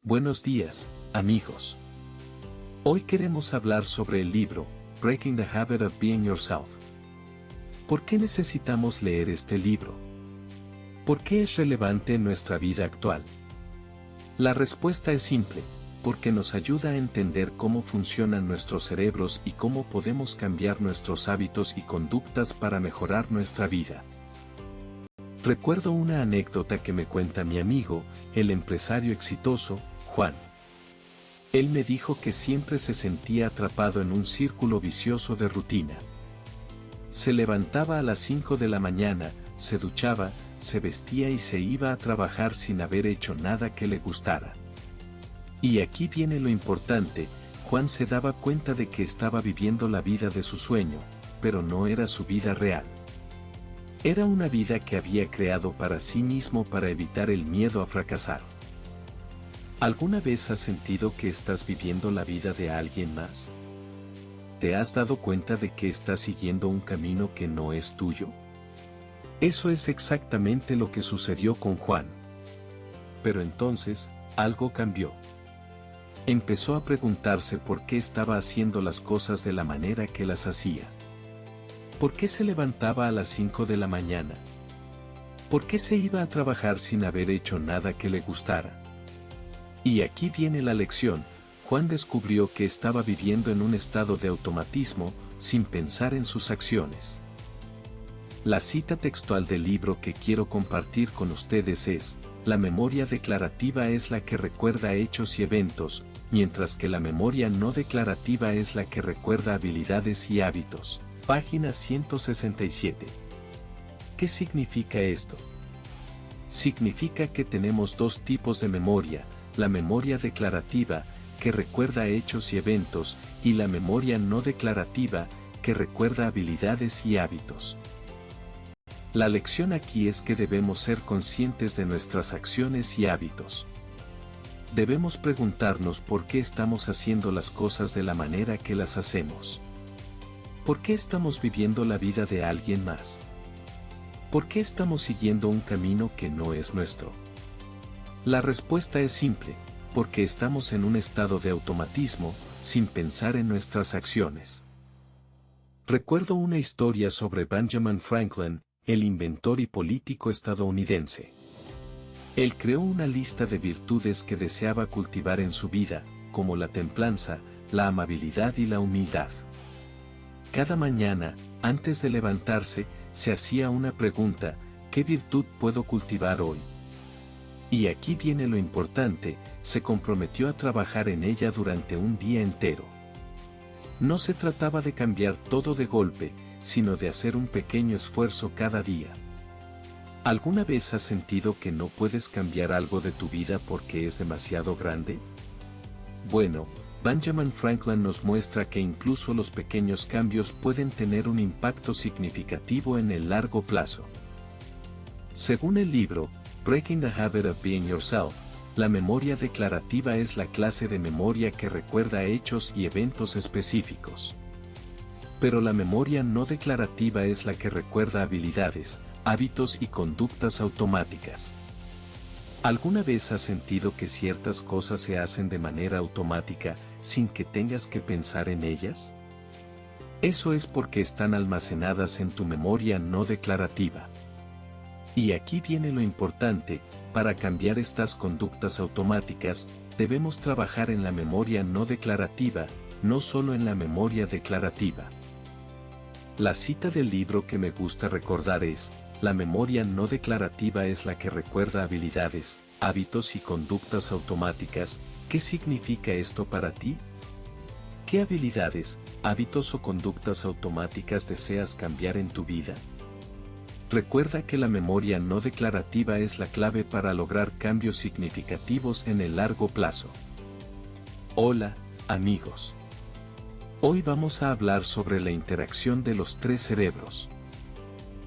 Buenos días, amigos. Hoy queremos hablar sobre el libro, Breaking the Habit of Being Yourself. ¿Por qué necesitamos leer este libro? ¿Por qué es relevante en nuestra vida actual? La respuesta es simple, porque nos ayuda a entender cómo funcionan nuestros cerebros y cómo podemos cambiar nuestros hábitos y conductas para mejorar nuestra vida. Recuerdo una anécdota que me cuenta mi amigo, el empresario exitoso, Juan. Él me dijo que siempre se sentía atrapado en un círculo vicioso de rutina. Se levantaba a las 5 de la mañana, se duchaba, se vestía y se iba a trabajar sin haber hecho nada que le gustara. Y aquí viene lo importante, Juan se daba cuenta de que estaba viviendo la vida de su sueño, pero no era su vida real. Era una vida que había creado para sí mismo para evitar el miedo a fracasar. ¿Alguna vez has sentido que estás viviendo la vida de alguien más? ¿Te has dado cuenta de que estás siguiendo un camino que no es tuyo? Eso es exactamente lo que sucedió con Juan. Pero entonces, algo cambió. Empezó a preguntarse por qué estaba haciendo las cosas de la manera que las hacía. ¿Por qué se levantaba a las 5 de la mañana? ¿Por qué se iba a trabajar sin haber hecho nada que le gustara? Y aquí viene la lección, Juan descubrió que estaba viviendo en un estado de automatismo, sin pensar en sus acciones. La cita textual del libro que quiero compartir con ustedes es, la memoria declarativa es la que recuerda hechos y eventos, mientras que la memoria no declarativa es la que recuerda habilidades y hábitos. Página 167. ¿Qué significa esto? Significa que tenemos dos tipos de memoria, la memoria declarativa, que recuerda hechos y eventos, y la memoria no declarativa, que recuerda habilidades y hábitos. La lección aquí es que debemos ser conscientes de nuestras acciones y hábitos. Debemos preguntarnos por qué estamos haciendo las cosas de la manera que las hacemos. ¿Por qué estamos viviendo la vida de alguien más? ¿Por qué estamos siguiendo un camino que no es nuestro? La respuesta es simple, porque estamos en un estado de automatismo, sin pensar en nuestras acciones. Recuerdo una historia sobre Benjamin Franklin, el inventor y político estadounidense. Él creó una lista de virtudes que deseaba cultivar en su vida, como la templanza, la amabilidad y la humildad. Cada mañana, antes de levantarse, se hacía una pregunta, ¿qué virtud puedo cultivar hoy? Y aquí viene lo importante, se comprometió a trabajar en ella durante un día entero. No se trataba de cambiar todo de golpe, sino de hacer un pequeño esfuerzo cada día. ¿Alguna vez has sentido que no puedes cambiar algo de tu vida porque es demasiado grande? Bueno, Benjamin Franklin nos muestra que incluso los pequeños cambios pueden tener un impacto significativo en el largo plazo. Según el libro, Breaking the Habit of Being Yourself, la memoria declarativa es la clase de memoria que recuerda hechos y eventos específicos. Pero la memoria no declarativa es la que recuerda habilidades, hábitos y conductas automáticas. ¿Alguna vez has sentido que ciertas cosas se hacen de manera automática, sin que tengas que pensar en ellas? Eso es porque están almacenadas en tu memoria no declarativa. Y aquí viene lo importante, para cambiar estas conductas automáticas, debemos trabajar en la memoria no declarativa, no solo en la memoria declarativa. La cita del libro que me gusta recordar es, la memoria no declarativa es la que recuerda habilidades, hábitos y conductas automáticas. ¿Qué significa esto para ti? ¿Qué habilidades, hábitos o conductas automáticas deseas cambiar en tu vida? Recuerda que la memoria no declarativa es la clave para lograr cambios significativos en el largo plazo. Hola, amigos. Hoy vamos a hablar sobre la interacción de los tres cerebros.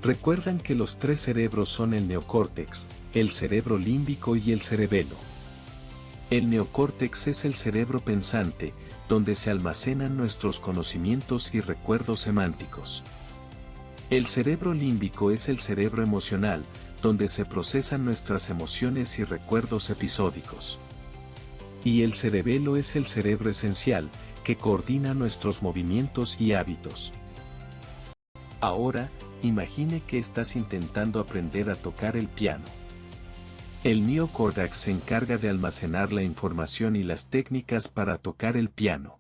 Recuerdan que los tres cerebros son el neocórtex, el cerebro límbico y el cerebelo. El neocórtex es el cerebro pensante, donde se almacenan nuestros conocimientos y recuerdos semánticos. El cerebro límbico es el cerebro emocional, donde se procesan nuestras emociones y recuerdos episódicos. Y el cerebelo es el cerebro esencial, que coordina nuestros movimientos y hábitos. Ahora, imagine que estás intentando aprender a tocar el piano. El neocórtex se encarga de almacenar la información y las técnicas para tocar el piano.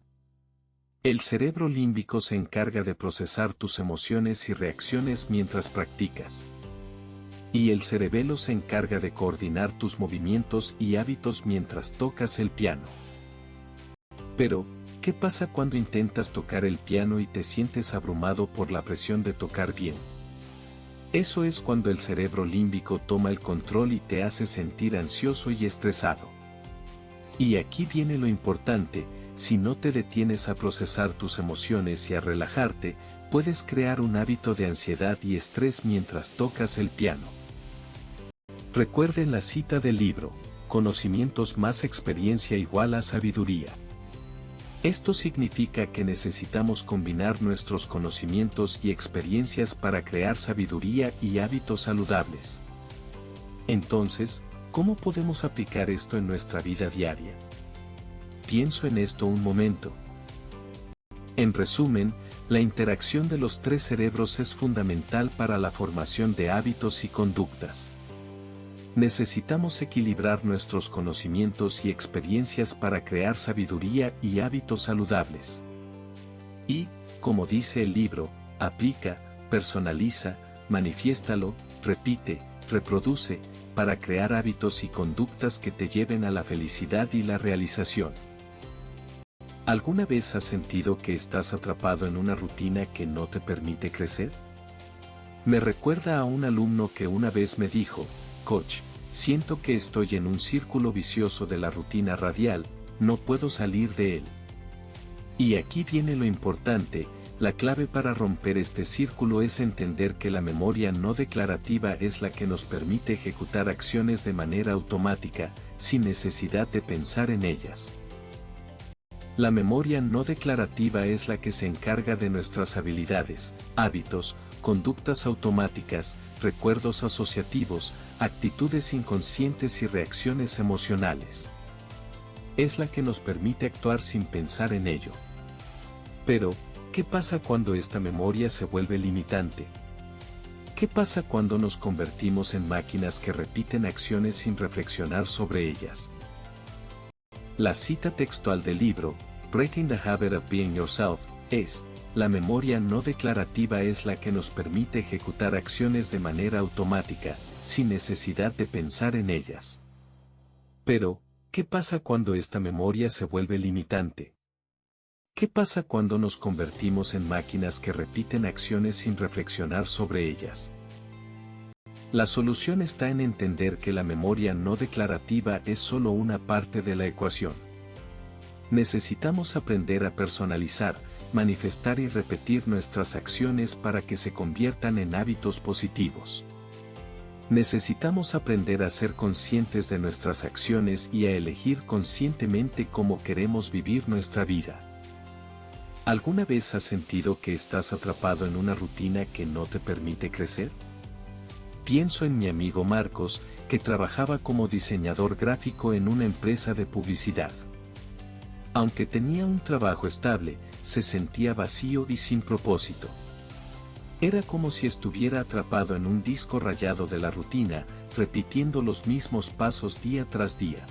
El cerebro límbico se encarga de procesar tus emociones y reacciones mientras practicas. Y el cerebelo se encarga de coordinar tus movimientos y hábitos mientras tocas el piano. Pero, ¿qué pasa cuando intentas tocar el piano y te sientes abrumado por la presión de tocar bien? Eso es cuando el cerebro límbico toma el control y te hace sentir ansioso y estresado. Y aquí viene lo importante: si no te detienes a procesar tus emociones y a relajarte, puedes crear un hábito de ansiedad y estrés mientras tocas el piano. Recuerden la cita del libro: conocimientos más experiencia igual a sabiduría. Esto significa que necesitamos combinar nuestros conocimientos y experiencias para crear sabiduría y hábitos saludables. Entonces, ¿cómo podemos aplicar esto en nuestra vida diaria? Pienso en esto un momento. En resumen, la interacción de los tres cerebros es fundamental para la formación de hábitos y conductas. Necesitamos equilibrar nuestros conocimientos y experiencias para crear sabiduría y hábitos saludables. Y, como dice el libro, aplica, personaliza, manifiéstalo, repite, reproduce, para crear hábitos y conductas que te lleven a la felicidad y la realización. ¿Alguna vez has sentido que estás atrapado en una rutina que no te permite crecer? Me recuerda a un alumno que una vez me dijo: Coach, siento que estoy en un círculo vicioso de la rutina radial, no puedo salir de él. Y aquí viene lo importante: la clave para romper este círculo es entender que la memoria no declarativa es la que nos permite ejecutar acciones de manera automática, sin necesidad de pensar en ellas. La memoria no declarativa es la que se encarga de nuestras habilidades, hábitos, conductas automáticas, recuerdos asociativos, actitudes inconscientes y reacciones emocionales. Es la que nos permite actuar sin pensar en ello. Pero, ¿qué pasa cuando esta memoria se vuelve limitante? ¿Qué pasa cuando nos convertimos en máquinas que repiten acciones sin reflexionar sobre ellas? La cita textual del libro, Breaking the Habit of Being Yourself, es: la memoria no declarativa es la que nos permite ejecutar acciones de manera automática, sin necesidad de pensar en ellas. Pero, ¿qué pasa cuando esta memoria se vuelve limitante? ¿Qué pasa cuando nos convertimos en máquinas que repiten acciones sin reflexionar sobre ellas? La solución está en entender que la memoria no declarativa es solo una parte de la ecuación. Necesitamos aprender a personalizar, manifestar y repetir nuestras acciones para que se conviertan en hábitos positivos. Necesitamos aprender a ser conscientes de nuestras acciones y a elegir conscientemente cómo queremos vivir nuestra vida. ¿Alguna vez has sentido que estás atrapado en una rutina que no te permite crecer? Pienso en mi amigo Marcos, que trabajaba como diseñador gráfico en una empresa de publicidad. Aunque tenía un trabajo estable, se sentía vacío y sin propósito. Era como si estuviera atrapado en un disco rayado de la rutina, repitiendo los mismos pasos día tras día.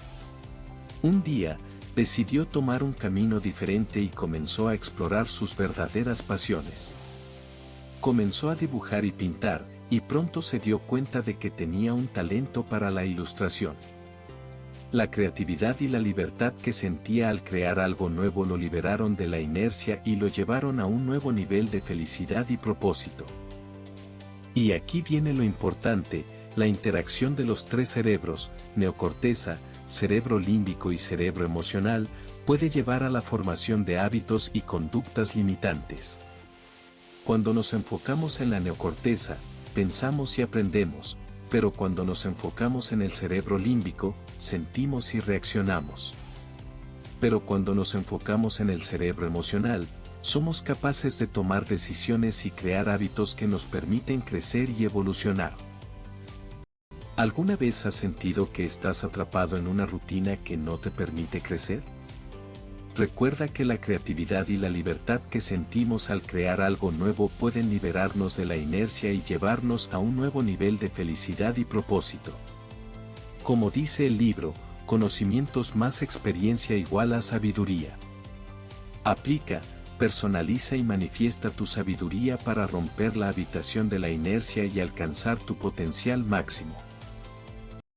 Un día, decidió tomar un camino diferente y comenzó a explorar sus verdaderas pasiones. Comenzó a dibujar y pintar, y pronto se dio cuenta de que tenía un talento para la ilustración. La creatividad y la libertad que sentía al crear algo nuevo lo liberaron de la inercia y lo llevaron a un nuevo nivel de felicidad y propósito. Y aquí viene lo importante: la interacción de los tres cerebros, neocorteza, cerebro límbico y cerebro emocional, puede llevar a la formación de hábitos y conductas limitantes. Cuando nos enfocamos en la neocorteza, pensamos y aprendemos, pero cuando nos enfocamos en el cerebro límbico, sentimos y reaccionamos. Pero cuando nos enfocamos en el cerebro emocional, somos capaces de tomar decisiones y crear hábitos que nos permiten crecer y evolucionar. ¿Alguna vez has sentido que estás atrapado en una rutina que no te permite crecer? Recuerda que la creatividad y la libertad que sentimos al crear algo nuevo pueden liberarnos de la inercia y llevarnos a un nuevo nivel de felicidad y propósito. Como dice el libro, conocimientos más experiencia igual a sabiduría. Aplica, personaliza y manifiesta tu sabiduría para romper la habitación de la inercia y alcanzar tu potencial máximo.